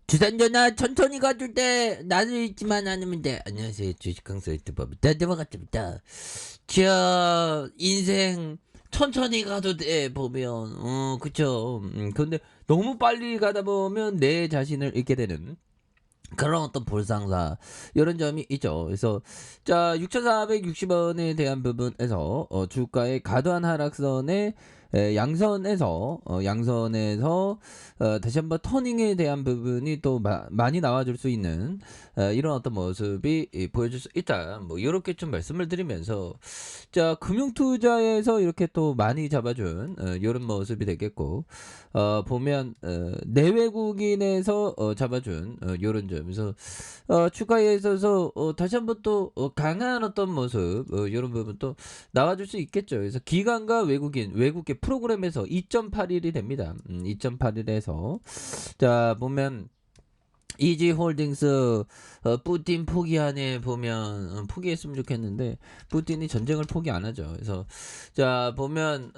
주산전화 천천히 가줄 때 나를 잊지만 않으면 돼. 안녕하세요, 주식강사 유튜버입니다. 반갑습니다. 자, 인생 천천히 가도 돼 보면 그쵸. 근데 너무 빨리 가다 보면 내 자신을 잃게 되는 그런 어떤 볼상사 이런 점이 있죠. 그래서 자 6,460원에 대한 부분에서 주가의 과도한 하락선의 양선에서 다시 한번 터닝에 대한 부분이 또 많이 나와줄 수 있는 이런 어떤 모습이 보여줄 수 있다. 뭐 이렇게 좀 말씀을 드리면서 자 금융투자에서 이렇게 또 많이 잡아준 이런 모습이 되겠고 보면 내외국인에서 잡아준 이런 점에서 추가에 있어서 다시 한번 또 강한 어떤 모습 이런 부분 또 나와줄 수 있겠죠. 그래서 기관과 외국계 프로그램에서 2.81이 됩니다. 2.81에서 자 보면 이지홀딩스 푸틴 포기하네 보면 포기했으면 좋겠는데 푸틴이 전쟁을 포기 안 하죠. 그래서 자 보면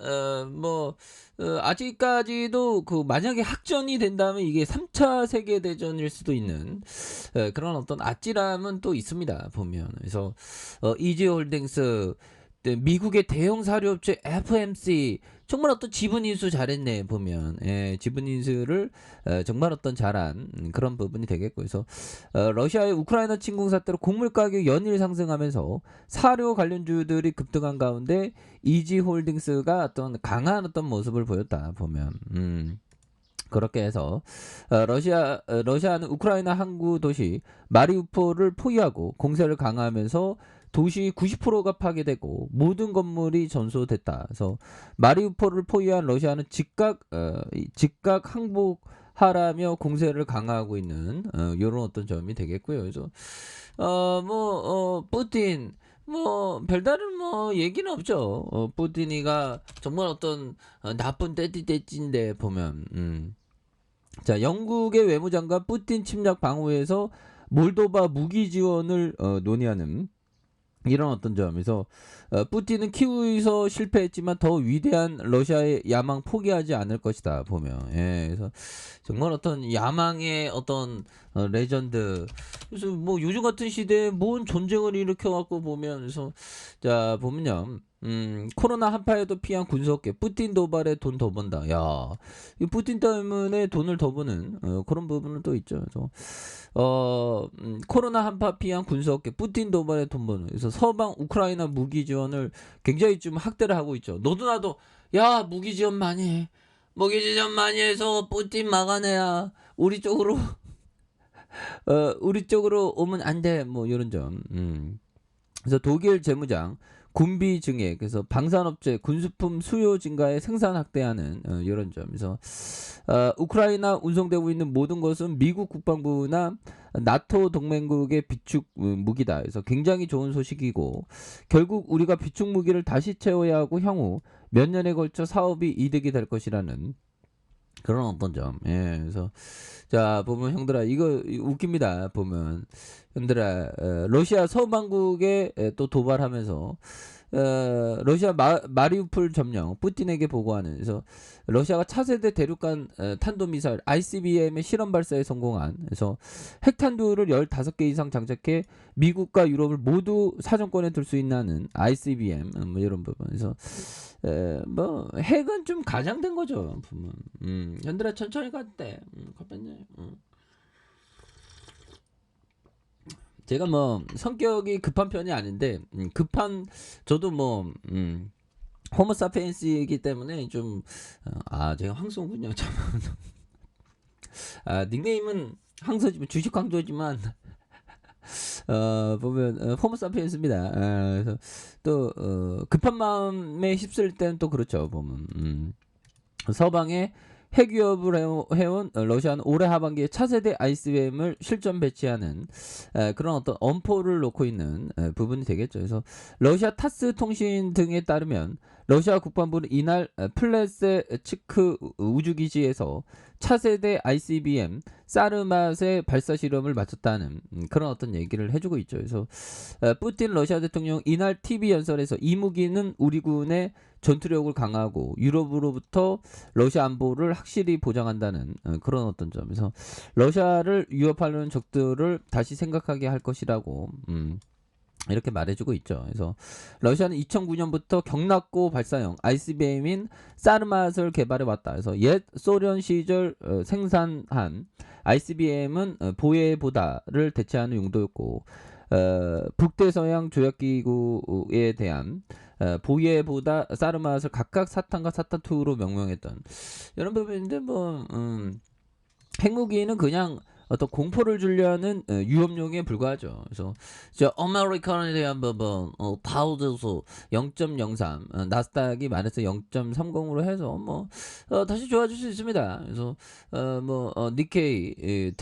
아직까지도 그 만약에 확전이 된다면 이게 3차 세계 대전일 수도 있는 그런 어떤 아찔함은 또 있습니다. 보면 그래서 이지홀딩스 미국의 대형 사료업체 FMC 정말 어떤 지분 인수 잘했네 보면 지분 인수를 정말 어떤 잘한 그런 부분이 되겠고 그래서 러시아의 우크라이나 침공 사태로 곡물 가격 연일 상승하면서 사료 관련주들이 급등한 가운데 이지홀딩스가 어떤 강한 어떤 모습을 보였다 보면 그렇게 해서 러시아는 우크라이나 항구 도시 마리우폴을 포위하고 공세를 강화하면서 도시 90%가 파괴되고 모든 건물이 전소됐다. 그래서 마리우폴을 포위한 러시아는 즉각 항복하라며 공세를 강화하고 있는 이런 어떤 점이 되겠고요. 그래서 푸틴 별다른 얘기는 없죠. 푸틴이가 정말 어떤 나쁜 떼띠떼띠인데 보면 자 영국의 외무장관 푸틴 침략 방어에서 몰도바 무기 지원을 논의하는 이런 어떤 점에서 푸틴은 키우에서 실패했지만 더 위대한 러시아의 야망 포기하지 않을 것이다 보면 그래서 정말 어떤 야망의 어떤 레전드 그래서 뭐 요즘 같은 시대에 뭔 전쟁을 일으켜 갖고 보면 그래서 자 보면요 코로나 한파에도 피한 군수업계 푸틴 도발에 돈 더 번다. 야, 이 푸틴 때문에 돈을 더 버는 그런 부분은 또 있죠. 그래서 코로나 한파 피한 군수업계 푸틴 도발에 돈 버는. 그래서 서방 우크라이나 무기 지원을 굉장히 좀 확대를 하고 있죠. 너도 나도 야 무기 지원 많이 해. 무기 지원 많이 해서 푸틴 막아내야 우리 쪽으로 오면 안 돼. 뭐 이런 점. 그래서 독일 재무장 군비 증액 그래서 방산업체 군수품 수요 증가에 생산 확대하는 이런 점에서 우크라이나 운송되고 있는 모든 것은 미국 국방부나 나토 동맹국의 비축 무기다. 그래서 굉장히 좋은 소식이고 결국 우리가 비축 무기를 다시 채워야 하고 향후 몇 년에 걸쳐 사업이 이득이 될 것이라는 그런 어떤 점. 그래서 자 보면 형들아 이거 웃깁니다. 보면 형들아 러시아 서방국에 또 도발하면서 러시아 마리우폴 점령 푸틴에게 보고하는 그래서 러시아가 차세대 대륙간 탄도미사일 ICBM의 실험 발사에 성공한 그래서 핵탄두를 15개 이상 장착해 미국과 유럽을 모두 사정권에 둘 수 있는 ICBM 뭐 이런 부분 그래서 핵은 좀 가장된 거죠 보면 현들아 천천히 갔대 컵했네 제가 성격이 급한 편이 아닌데 저도 호모사피엔스이기 때문에 좀 제가 황소군요 참 닉네임은 황소지만 주식 황소지만 보면 호모사피엔스입니다. 그래서 또 급한 마음에 휩쓸 때는 또 그렇죠 보면 서방의 핵위협을 해온 러시아는 올해 하반기에 차세대 ICBM을 실전 배치하는 그런 어떤 엄포를 놓고 있는 부분이 되겠죠. 그래서 러시아 타스 통신 등에 따르면 러시아 국방부는 이날 플레세치크 우주기지에서 차세대 ICBM 사르맛의 발사 실험을 마쳤다는 그런 어떤 얘기를 해주고 있죠. 그래서 푸틴 러시아 대통령 이날 TV 연설에서 이 무기는 우리 군의 전투력을 강화하고 유럽으로부터 러시아 안보를 확실히 보장한다는 그런 어떤 점에서 러시아를 위협하려는 적들을 다시 생각하게 할 것이라고 이렇게 말해주고 있죠. 그래서 러시아는 2009년부터 경락고 발사형 ICBM인 사르맛을 개발해 왔다. 그래서 옛 소련 시절 생산한 ICBM은 보예보다를 대체하는 용도였고 북대서양 조약기구에 대한 보예보다 사르맛을 각각 사탄과 사탄2로 명명했던 이런 부분인데 핵무기는 그냥 어떤 공포를 주려는 유업용에 불과하죠. 그래서 저 아메리칸에 대한 부분 다우지수 0.03 나스닥이 말해서 0.30으로 해서 다시 좋아질 수 있습니다. 그래서 니케이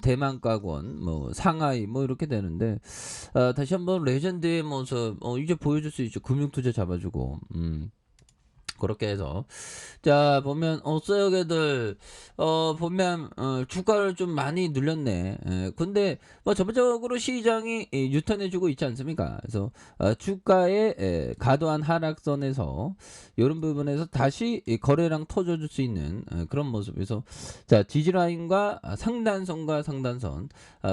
대만가권 상하이 이렇게 되는데 다시 한번 레전드의 모습 이제 보여줄 수 있죠. 금융투자 잡아주고 그렇게 해서 자 보면 서역애들 보면 주가를 좀 많이 눌렸네. 근데 전반적으로 시장이 유턴해주고 있지 않습니까? 그래서 주가의 과도한 하락선에서 이런 부분에서 다시 거래량 터져줄 수 있는 그런 모습에서 자 지지라인과 상단선과 상단선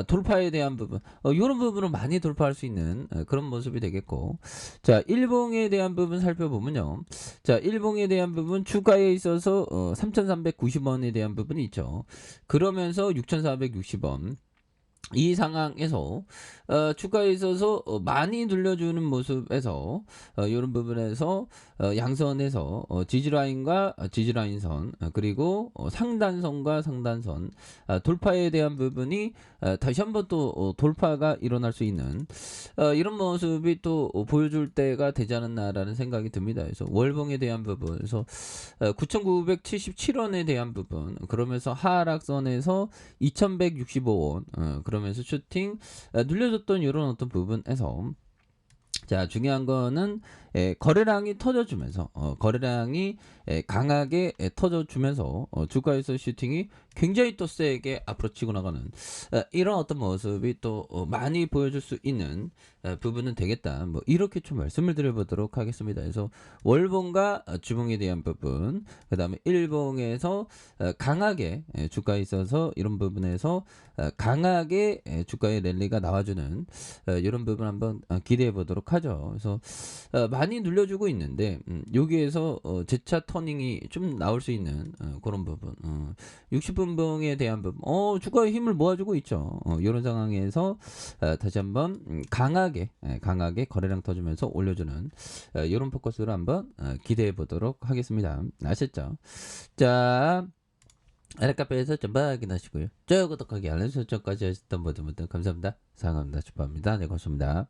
돌파에 대한 부분 이런 부분을 많이 돌파할 수 있는 그런 모습이 되겠고 자 일봉에 대한 부분 살펴보면요. 자 일봉에 대한 부분 주가에 있어서 3,390원에 대한 부분이 있죠. 그러면서 6,460원 이 상황에서 주가에 있어서 많이 눌려주는 모습에서 이런 부분에서 양선에서 지지라인과 지지라인선 그리고 상단선과 상단선 돌파에 대한 부분이 다시 한번 또 돌파가 일어날 수 있는 이런 모습이 또 보여줄 때가 되지 않았나라는 생각이 듭니다. 그래서 월봉에 대한 부분에서 9,977원에 대한 부분 그러면서 하락선에서 2,165원 그러면서 슈팅 눌려줬던 이런 어떤 부분에서 자 중요한 거는 거래량이 터져주면서 거래량이 강하게 터져주면서 주가에서 슈팅이 굉장히 또 세게 앞으로 치고 나가는 이런 어떤 모습이 또 많이 보여줄 수 있는 부분은 되겠다. 이렇게 좀 말씀을 드려보도록 하겠습니다. 그래서 월봉과 주봉에 대한 부분, 그 다음에 일봉에서 강하게 주가에 있어서 이런 부분에서 강하게 주가의 랠리가 나와주는 이런 부분 한번 기대해 보도록 하죠. 그래서 많이 눌려주고 있는데 여기에서 재차 터닝이 좀 나올 수 있는 그런 부분 60분봉에 대한 부분 주가의 힘을 모아주고 있죠. 이런 상황에서 다시 한번 강하게 거래량 터주면서 올려주는 이런 포커스를 한번 기대해 보도록 하겠습니다. 아셨죠? 자 아랫카페에서 좀 확인하시고요. 좋아요 구독하기 알람 설정까지 하셨던 모든 분들 감사합니다. 사랑합니다. 축복합니다. 네 고맙습니다.